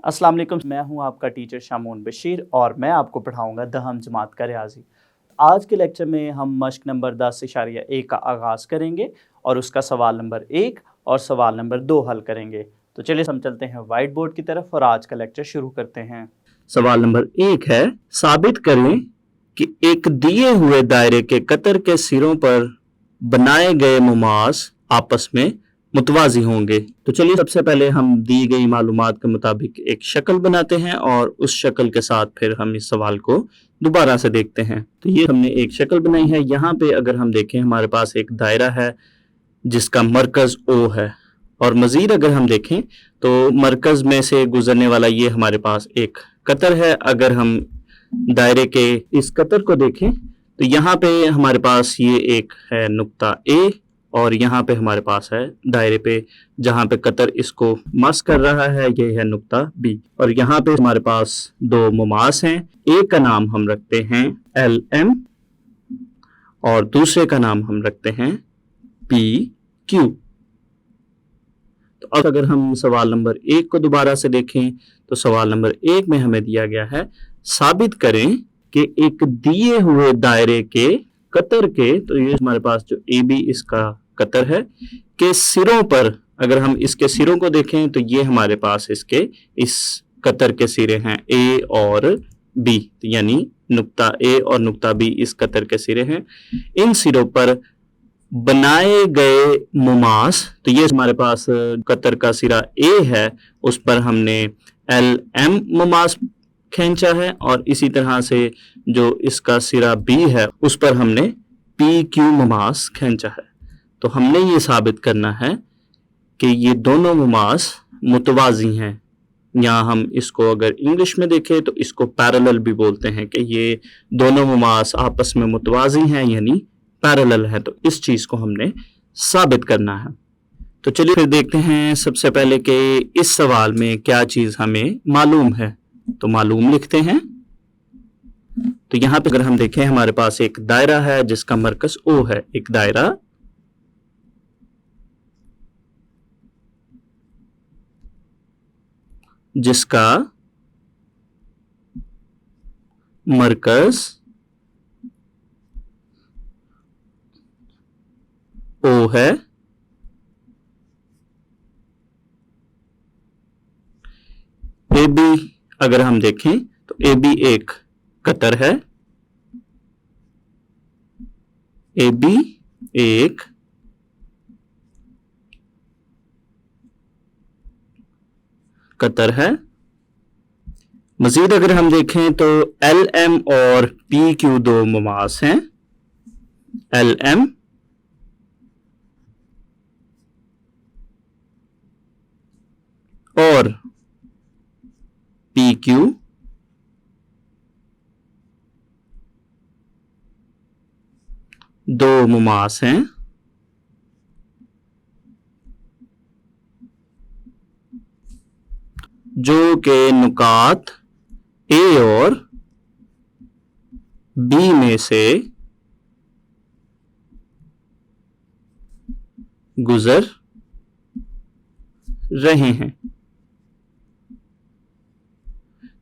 अस्सलाम वालेकुम, मैं हूं आपका टीचर शामून बशीर और मैं आपको पढ़ाऊंगा दहम जमात का रियाजी। आज के लेक्चर में हम मश्क नंबर 10.1 का आगाज़ करेंगे और उसका सवाल नंबर 1 और सवाल नंबर 2 हल करेंगे। तो चलिए हम चलते हैं वाइट बोर्ड की तरफ और आज का लेक्चर शुरू करते हैं। सवाल नंबर 1 है, साबित करें कि एक दिए हुए दायरे के कतर के सिरों पर बनाए गए मुमास आपस में मुतवाजी होंगे। तो चलिए सबसे पहले हम दी गई मालूमात के मुताबिक एक शक्ल बनाते हैं और उस शक्ल के साथ फिर हम इस सवाल को दोबारा से देखते हैं। तो ये हमने एक शक्ल बनाई है। यहाँ पे अगर हम देखें हमारे पास एक दायरा है जिसका मरकज ओ है और मजीद अगर हम देखें तो मरकज में से गुजरने वाला ये हमारे पास एक कतर है। अगर हम दायरे के इस कतर को देखें तो यहाँ पे हमारे पास ये एक है नुक्ता ए और यहाँ पे हमारे पास है दायरे पे जहाँ पे कतर इसको मस कर रहा है ये है नुक्ता बी और यहाँ पे हमारे पास दो मुमास हैं। एक का नाम हम रखते हैं एल एम और दूसरे का नाम हम रखते हैं पी क्यू। तो अब अगर हम सवाल नंबर 1 को दोबारा से देखें तो सवाल नंबर 1 में हमें दिया गया है, साबित करें कि एक दिए हुए दायरे के कतर के, तो ये हमारे पास जो ए बी इसका कतर है, के सिरों पर अगर हम इसके सिरों को देखें तो ये हमारे पास इसके इस कतर के सिरे हैं ए और बी, यानी नुक्ता ए और नुक्ता बी इस कतर के सिरे हैं। इन सिरों पर बनाए गए मुमास, तो ये हमारे पास कतर का सिरा ए है उस पर हमने एल एम मुमास खींचा है और इसी तरह से जो इसका सिरा बी है उस पर हमने पी क्यू मुमास खींचा है। तो हमने ये साबित करना है कि ये दोनों मुमास मुतवाजी हैं, या हम इसको अगर इंग्लिश में देखें तो इसको पैरेलल भी बोलते हैं कि ये दोनों मुमास आपस में मुतवाजी हैं यानी पैरेलल है। तो इस चीज को हमने साबित करना है। तो चलिए फिर देखते हैं सबसे पहले कि इस सवाल में क्या चीज हमें मालूम है। तो मालूम लिखते हैं। तो यहां पे अगर हम देखें हमारे पास एक दायरा है जिसका मरकज ओ है, एक दायरा जिसका मरकज ओ है, ए बी अगर हम देखें तो ए बी एक कतर है, ए बी एक कतर है। मजीद अगर हम देखें तो एल एम और पी क्यू दो मुमास हैं, एल एम और पी क्यू दो मुमास हैं जो के नुकात ए और बी में से गुजर रहे हैं।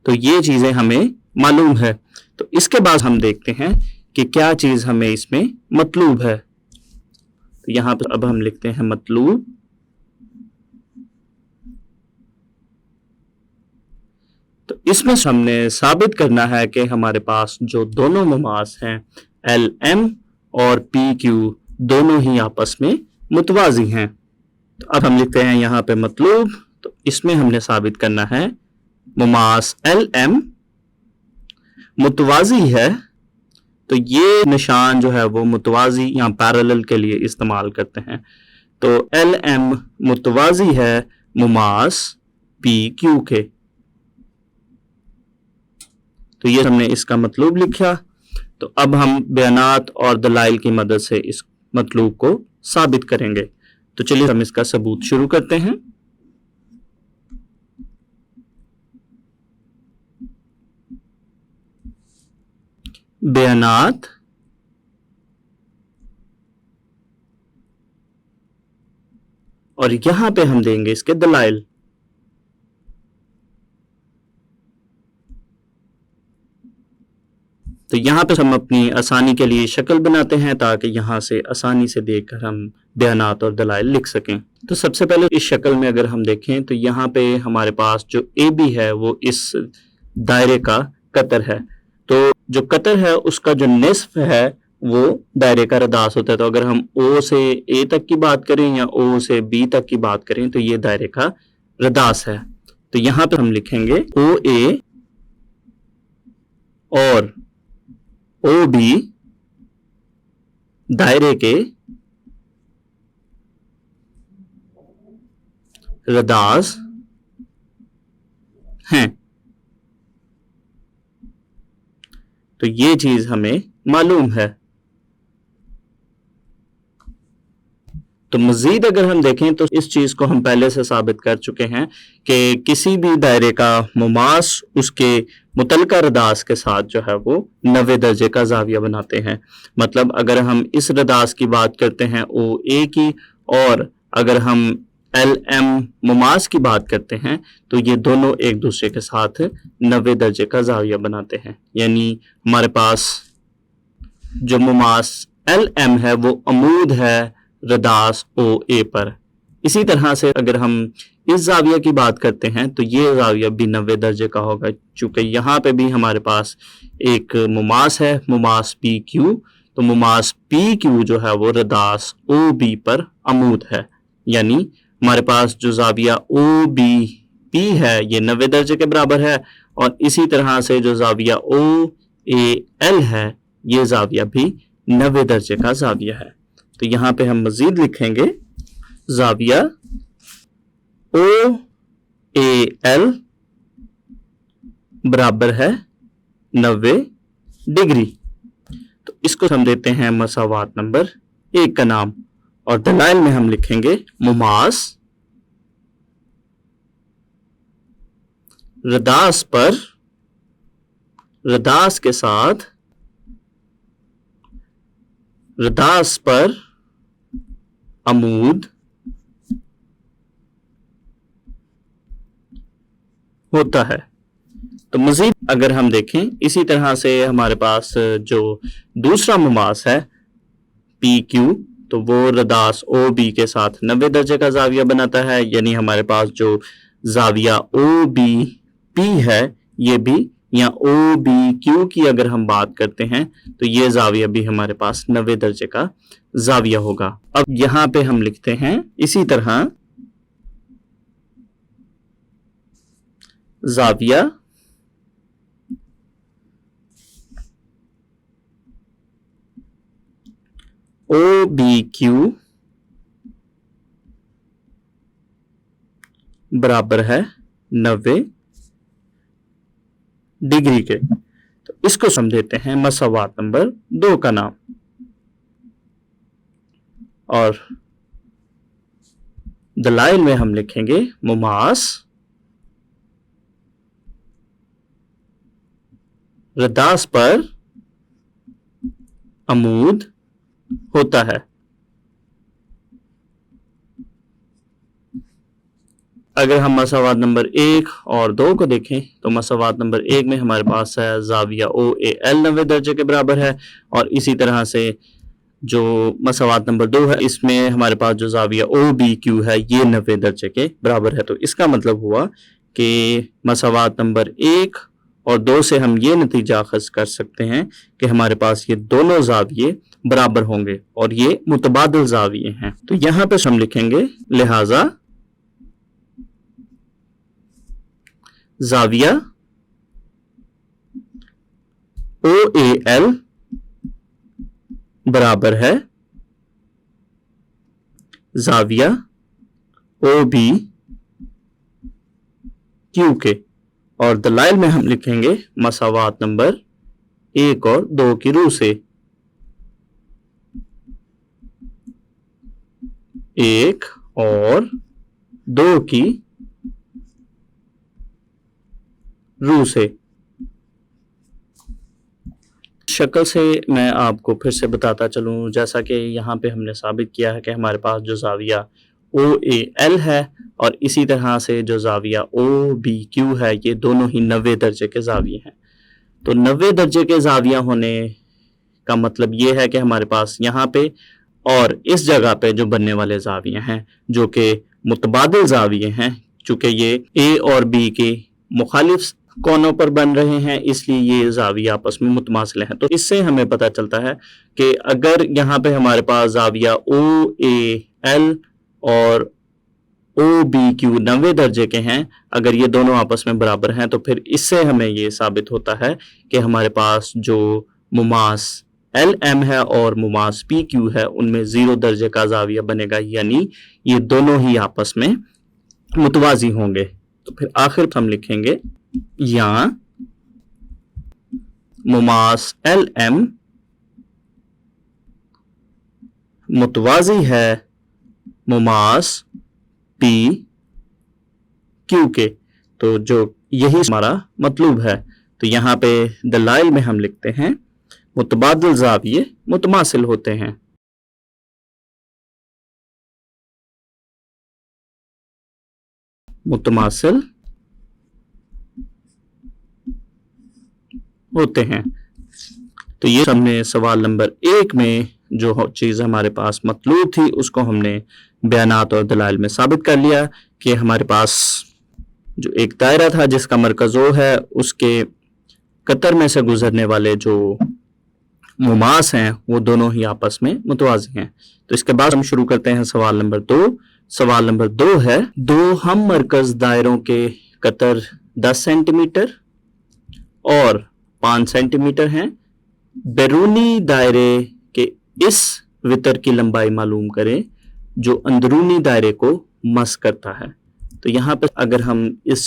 तो ये चीजें हमें मालूम है। तो इसके बाद हम देखते हैं कि क्या चीज हमें इसमें मतलूब है। तो यहां पर अब हम लिखते हैं मतलूब। तो इसमें हमने साबित करना है कि हमारे पास जो दोनों मुमास हैं एल एम और पी क्यू दोनों ही आपस में मुतवाजी हैं। तो अब हम लिखते हैं यहां पे मतलूब। तो इसमें हमने साबित करना है मुमास एल एम मुतवाजी है। तो ये निशान जो है वो मुतवाजी या पैरेलल के लिए इस्तेमाल करते हैं। तो एल एम मुतवाजी है मुमास पी क्यू के। तो ये हमने इसका मतलूब लिखा। तो अब हम बयानात और दलाइल की मदद से इस मतलूब को साबित करेंगे। तो चलिए हम इसका सबूत शुरू करते हैं। बयानात और यहां पे हम देंगे इसके दलाइल। तो यहाँ पे हम अपनी आसानी के लिए शक्ल बनाते हैं ताकि यहाँ से आसानी से देखकर हम बयानात और दलाइल लिख सकें। तो सबसे पहले इस शक्ल में अगर हम देखें तो यहाँ पे हमारे पास जो ए बी है वो इस दायरे का कतर है। तो जो कतर है उसका जो निस्फ है वो दायरे का रदास होता है। तो अगर हम ओ से ए तक की बात करें या ओ से बी तक की बात करें तो ये दायरे का रदास है। तो यहाँ पे हम लिखेंगे ओ ए और ओ बी दायरे के रदास हैं। तो ये चीज हमें मालूम है। तो मजीद अगर हम देखें तो इस चीज को हम पहले से साबित कर चुके हैं कि किसी भी दायरे का मुमास उसके मुतलका रदास के साथ जो है वो 90 दर्जे का जाविया बनाते हैं। मतलब अगर हम इस रदास की बात करते हैं ओ ए की और अगर हम एल एम मुमास की बात करते हैं तो ये दोनों एक दूसरे के साथ 90 दर्जे का जाविया बनाते हैं। यानी हमारे पास जो मुमास एल एम है वो अमूद है रदास ओ ए पर। इसी तरह से अगर हम इस जाविया की बात करते हैं तो ये जाविया भी 90 दर्जे का होगा, चूंकि यहाँ पे भी हमारे पास एक मुमास है, मुमास पी क्यू। तो मुमास पी क्यू जो है वो रदास ओ बी पर अमूद है। यानी हमारे पास जो जाविया ओ बी पी है ये 90 दर्जे के बराबर है और इसी तरह से जो जाविया ओ ए एल है ये जाविया भी 90 दर्जे का जाविया है। तो यहाँ पे हम मजीद लिखेंगे जाविया ओ ए एल बराबर है 90 डिग्री। तो इसको हम देते हैं मसावात नंबर 1 का नाम और दलाइल में हम लिखेंगे मुमास रदास पर रदास के साथ रदास पर अमूद होता है। तो मजीद अगर हम देखें इसी तरह से हमारे पास जो दूसरा मुमास है पी क्यू तो वो रदास ओ बी के साथ 90 दर्जे का जाविया बनाता है। यानी हमारे पास जो जाविया ओ बी पी है ये भी या ओ बी क्यू की अगर हम बात करते हैं तो ये जाविया भी हमारे पास 90 दर्जे का जाविया होगा। अब यहां पे हम लिखते हैं इसी तरह जाविया ओ बी क्यू बराबर है 90 डिग्री के। तो इसको हम देते हैं मसावात नंबर 2 का नाम और दलाइल में हम लिखेंगे मुमास रदास पर अमूद होता है। अगर हम मसावात नंबर 1 और 2 को देखें तो मसावात नंबर 1 में हमारे पास है जाविया ओ ए एल 90 दर्जे के बराबर है और इसी तरह से जो मसावात नंबर 2 है इसमें हमारे पास जो जाविया ओ बी क्यू है ये 90 दर्जे के बराबर है। तो इसका मतलब हुआ कि मसावात नंबर 1 और 2 से हम ये नतीजा अखज़ कर सकते हैं कि हमारे पास ये दोनों जाविये बराबर होंगे और ये मुतबादिल जाविये हैं। तो यहाँ पे हम लिखेंगे लिहाजा जाविया ओ ए एल बराबर है जाविया ओ बी क्यू के और दलाइल में हम लिखेंगे मसावात नंबर 1 और 2 की रूह से 1 और 2 की रूह से। शक्ल से मैं आपको फिर से बताता चलूं, जैसा कि यहाँ पे हमने साबित किया है कि हमारे पास जो जाविया ओ ए एल है और इसी तरह से जो जाविया ओ बी क्यू है ये दोनों ही 90 दर्जे के जाविये हैं। तो 90 दर्जे के जाविया होने का मतलब ये है कि हमारे पास यहाँ पे और इस जगह पे जो बनने वाले जाविये हैं जो कि मुतबादिल जाविये हैं, चूंकि ये ए और बी के मुखालिफ कोनों पर बन रहे हैं इसलिए ये जाविये आपस में मुतमासिल हैं। तो इससे हमें पता चलता है कि अगर यहाँ पे हमारे पास जाविया ओ ए एल और ओ बी क्यू 90 दर्जे के हैं, अगर ये दोनों आपस में बराबर हैं तो फिर इससे हमें ये साबित होता है कि हमारे पास जो मुमास एल एम है और मुमास पी क्यू है उनमें 0 दर्जे का जाविया बनेगा, यानी ये दोनों ही आपस में मुतवाजी होंगे। तो फिर आखिर हम लिखेंगे या मुमास एल एम मुतवाजी है मुमास पी क्यू के। तो जो यही हमारा मतलूब है। तो यहाँ पे दलाइल में हम लिखते हैं मुतबादिल जाविये मुतमासिल होते हैं। मुतमासिल होते हैं। तो ये हमने सवाल नंबर 1 में जो चीज़ हमारे पास मतलूब थी उसको हमने बयानात और दलाइल में साबित कर लिया कि हमारे पास जो एक दायरा था जिसका मरकज़ ओ है उसके कतर में से गुजरने वाले जो मुमास हैं वो दोनों ही आपस में मुतवाज़ी हैं। तो इसके बाद हम शुरू करते हैं सवाल नंबर 2। सवाल नंबर 2 है, दो हम मरकज़ दायरों के कतर 10 सेंटीमीटर और 5 सेंटीमीटर हैं। बैरूनी दायरे के इस वितर की लंबाई मालूम करें जो अंदरूनी दायरे को मस करता है। तो यहाँ पर अगर हम इस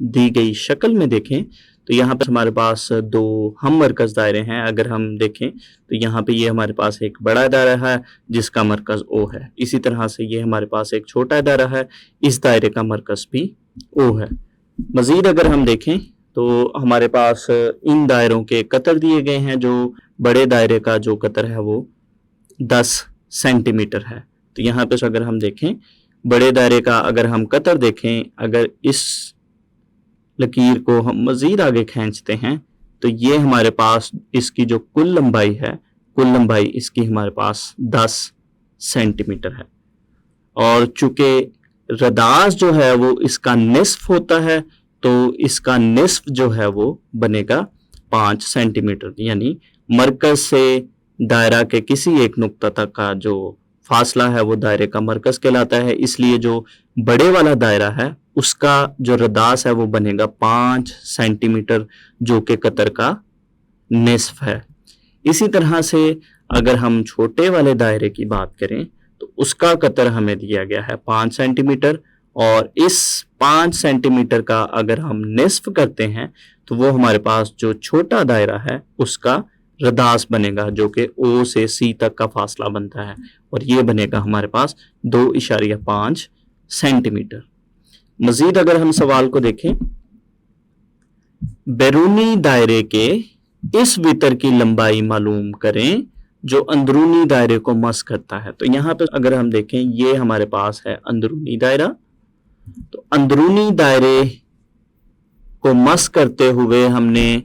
दी गई शक्ल में देखें तो यहाँ पर हमारे पास दो हम मरकज़ दायरे हैं। अगर हम देखें तो यहाँ पे ये हमारे पास एक बड़ा दायरा है जिसका मरकज़ ओ है, इसी तरह से ये हमारे पास एक छोटा दायरा है, इस दायरे का मरकज़ भी ओ है। मज़ीद अगर हम देखें तो हमारे पास इन दायरों के कतर दिए गए हैं। जो बड़े दायरे का जो कतर है वो 10 सेंटीमीटर है। तो यहाँ पे अगर हम देखें बड़े दायरे का अगर हम कतर देखें, अगर इस लकीर को हम मज़ीद आगे खींचते हैं तो ये हमारे पास इसकी जो कुल लंबाई है, कुल लंबाई इसकी हमारे पास 10 सेंटीमीटर है। और चूंकि रदास जो है वो इसका निस्फ होता है तो इसका निस्फ जो है वो बनेगा 5 सेंटीमीटर, यानी मरकज से दायरा के किसी एक नुक्ता तक का जो फासला है वो दायरे का मरकज कहलाता है। इसलिए जो बड़े वाला दायरा है उसका जो रदास है वो बनेगा 5 सेंटीमीटर जो कि कतर का निस्फ है। इसी तरह से अगर हम छोटे वाले दायरे की बात करें तो उसका कतर हमें दिया गया है 5 सेंटीमीटर, और इस 5 सेंटीमीटर का अगर हम निस्फ करते हैं तो वो हमारे पास जो छोटा दायरा है उसका रदास बनेगा जो कि ओ से सी तक का फासला बनता है, और ये बनेगा हमारे पास 2.5 सेंटीमीटर। मजीद अगर हम सवाल को देखें, बैरूनी दायरे के इस वितर की लंबाई मालूम करें जो अंदरूनी दायरे को मस करता है। तो यहाँ पे अगर हम देखें ये हमारे पास है अंदरूनी दायरा। तो अंदरूनी दायरे को मस करते हुए हमने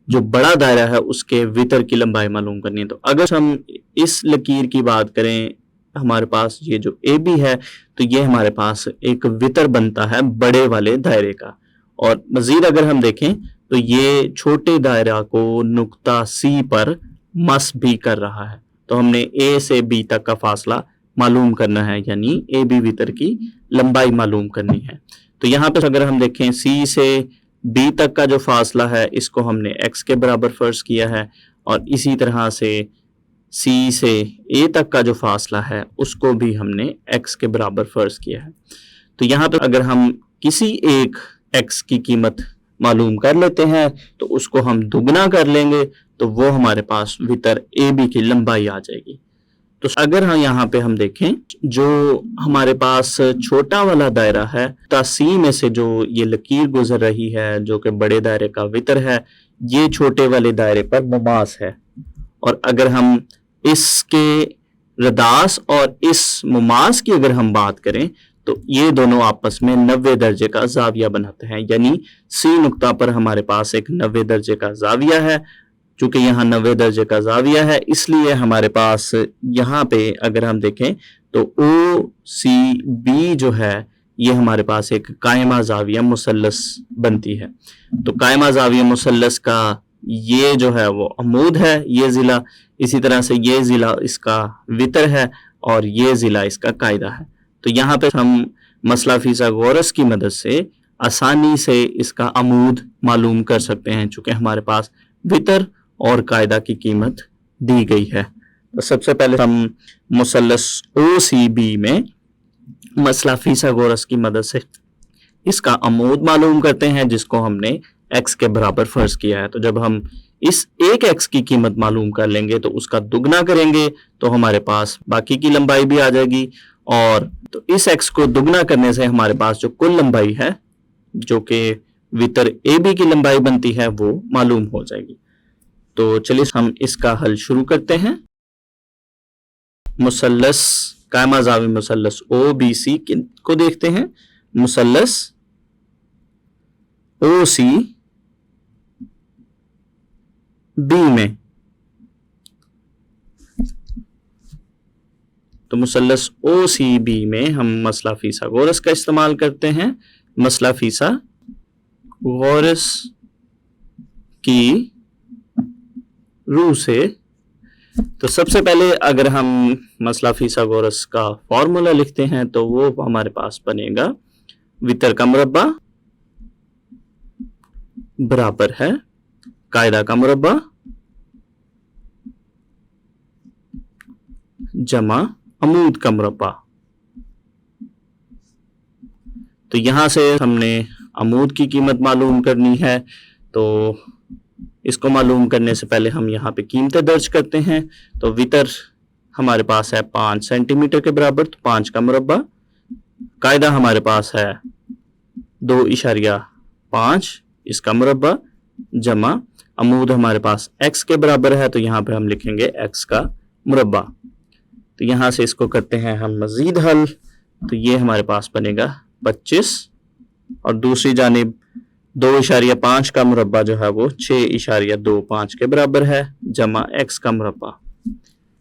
जो बड़ा दायरा है उसके वितर की लंबाई मालूम करनी है। तो अगर हम इस लकीर की बात करें, हमारे पास ये जो ए बी है तो ये हमारे पास एक वितर बनता है बड़े वाले दायरे का। और मजीद अगर हम देखें तो ये छोटे दायरा को नुक्ता सी पर मस भी कर रहा है। तो हमने ए से बी तक का फासला मालूम करना है, यानी ए बी वितर की लंबाई मालूम करनी है। तो यहाँ पर अगर हम देखें सी से बी तक का जो फासला है इसको हमने एक्स के बराबर फर्ज किया है, और इसी तरह से सी से ए तक का जो फासला है उसको भी हमने एक्स के बराबर फर्ज किया है। तो यहाँ पर अगर हम किसी एक एक्स की कीमत मालूम कर लेते हैं तो उसको हम दुगना कर लेंगे तो वो हमारे पास वितर ए बी की लंबाई आ जाएगी। तो अगर हम यहाँ पे हम देखें जो हमारे पास छोटा वाला दायरा है, सी में से जो ये लकीर गुजर रही है जो कि बड़े दायरे का वितर है, ये छोटे वाले दायरे पर मुमास है। और अगर हम इसके रदास और इस मुमास की अगर हम बात करें तो ये दोनों आपस में 90 दर्जे का जाविया बनाते हैं, यानी सी नुक्ता पर हमारे पास एक 90 दर्जे का जाविया है। चूंकि यहाँ 90 दर्जे का जाविया है, इसलिए हमारे पास यहाँ पे अगर हम देखें तो ओ सी बी जो है ये हमारे पास एक कायमा जाविया मुसल्लस बनती है। तो कायमा जाविया मुसल्लस का ये जो है वो अमूद है, ये जिला, इसी तरह से ये जिला इसका वितर है और ये जिला इसका कायदा है। तो यहाँ पे हम मसला फिसागोरस की मदद से आसानी से इसका अमूद मालूम कर सकते हैं, चूंकि हमारे पास वितर और कायदा की कीमत दी गई है। तो सबसे पहले हम मुसल्लस OCB में मसला फिसागोरस की मदद से इसका अमूद मालूम करते हैं, जिसको हमने x के बराबर फर्ज किया है। तो जब हम इस एक x की कीमत मालूम कर लेंगे तो उसका दुगना करेंगे तो हमारे पास बाकी की लंबाई भी आ जाएगी, और तो इस x को दुगना करने से हमारे पास जो कुल लंबाई है जो कि वितर AB की लंबाई बनती है वो मालूम हो जाएगी। तो चलिए हम इसका हल शुरू करते हैं। मुसल्लस कायमा जावी मुसल्लस OBC को देखते हैं। मुसल्लस OCB में, तो मुसल्लस OCB में हम मसला फिसागोरस का इस्तेमाल करते हैं। मसला फिसागोरस की रूह से तो सबसे पहले अगर हम मसला फिसागोरस का फॉर्मूला लिखते हैं तो वो हमारे पास बनेगा वितर का मुरब्बा बराबर है कायदा का मुरब्बा जमा अमूद का मुरब्बा। तो यहां से हमने अमूद की कीमत मालूम करनी है, तो इसको मालूम करने से पहले हम यहाँ पे कीमतें दर्ज करते हैं। तो वितर हमारे पास है 5 सेंटीमीटर के बराबर, तो 5 का मुरब्बा। कायदा हमारे पास है 2.5 इसका मुरब्बा जमा अमूद हमारे पास x के बराबर है, तो यहाँ पे हम लिखेंगे x का मुरब्बा। तो यहाँ से इसको करते हैं हम मजीद हल, तो ये हमारे पास बनेगा 25 और दूसरी जानिब 2.5 का मुरब्बा जो है वो 6.25 के बराबर है जमा x का मुरब्बा।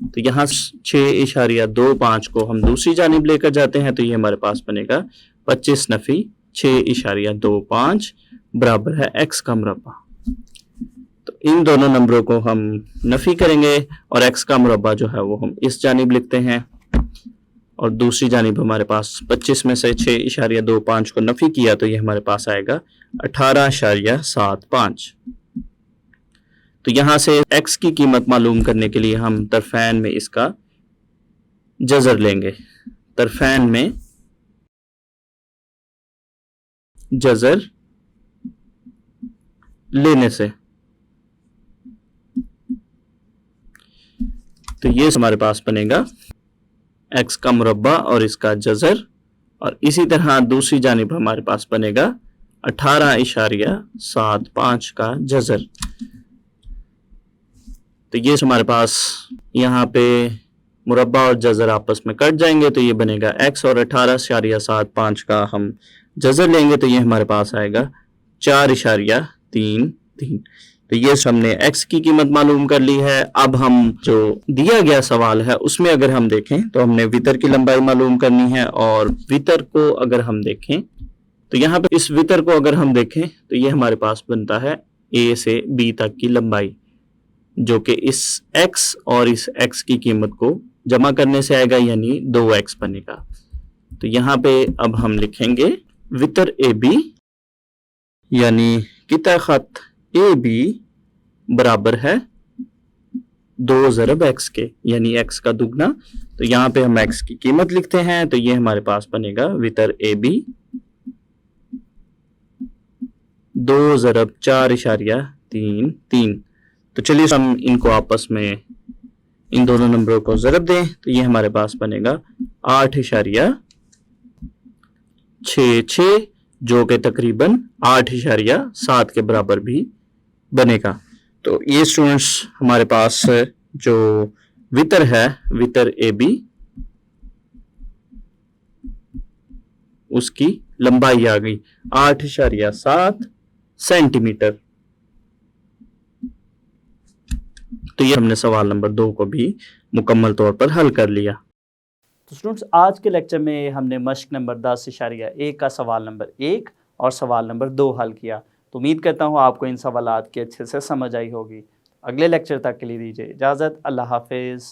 तो यहाँ 6.25 को हम दूसरी जानिब लेकर जाते हैं, तो ये हमारे पास बनेगा 25 नफी 6.25 बराबर है x का मुरब्बा। तो इन दोनों नंबरों को हम नफी करेंगे और x का मुरब्बा जो है वो हम इस जानिब लिखते हैं, और दूसरी जानिब हमारे पास 25 में से 6.25 को नफी किया तो ये हमारे पास आएगा 18.75। तो यहां से x की कीमत मालूम करने के लिए हम तरफैन में इसका जज़र लेंगे। तरफैन में जज़र लेने से तो ये हमारे पास बनेगा x का मुरब्बा और इसका जज़र, और इसी तरह दूसरी जानिब हमारे पास बनेगा 18.75 का जज़र। तो ये हमारे पास यहाँ पे मुरब्बा और जज़र आपस में कट जाएंगे, तो ये बनेगा x, और 18.75 का हम जज़र लेंगे तो ये हमारे पास आएगा 4.33। तो ये हमने x की कीमत मालूम कर ली है। अब हम जो दिया गया सवाल है उसमें अगर हम देखें तो हमने वितर की लंबाई मालूम करनी है, और वितर को अगर हम देखें तो यहाँ पे इस वितर को अगर हम देखें तो ये हमारे पास बनता है A से B तक की लंबाई, जो कि इस x और इस x की कीमत को जमा करने से आएगा, यानी 2x बनेगा। तो यहाँ पे अब हम लिखेंगे वितर AB यानी किता खत AB बराबर है 2 ज़रब x के, यानी x का दुगना। तो यहाँ पे हम x की कीमत लिखते हैं, तो ये हमारे पास बनेगा वितर AB 2 ज़रब 4.33। तो चलिए हम इनको आपस में इन दोनों नंबरों को ज़रब दें, तो ये हमारे पास बनेगा 8.66, जो कि तकरीबन 8.7 के बराबर भी बनेगा। तो ये स्टूडेंट्स हमारे पास जो वितर है, वितर AB उसकी लंबाई आ गई 8.7 सेंटीमीटर। तो ये हमने सवाल नंबर 2 को भी मुकम्मल तौर पर हल कर लिया। तो स्टूडेंट्स, आज के लेक्चर में हमने मश्क नंबर 10.1 का सवाल नंबर 1 और सवाल नंबर 2 हल किया। तो उम्मीद करता हूँ आपको इन सवालात की अच्छे से समझ आई होगी। अगले लेक्चर तक के लिए दीजिए इजाज़त। अल्लाह हाफिज़।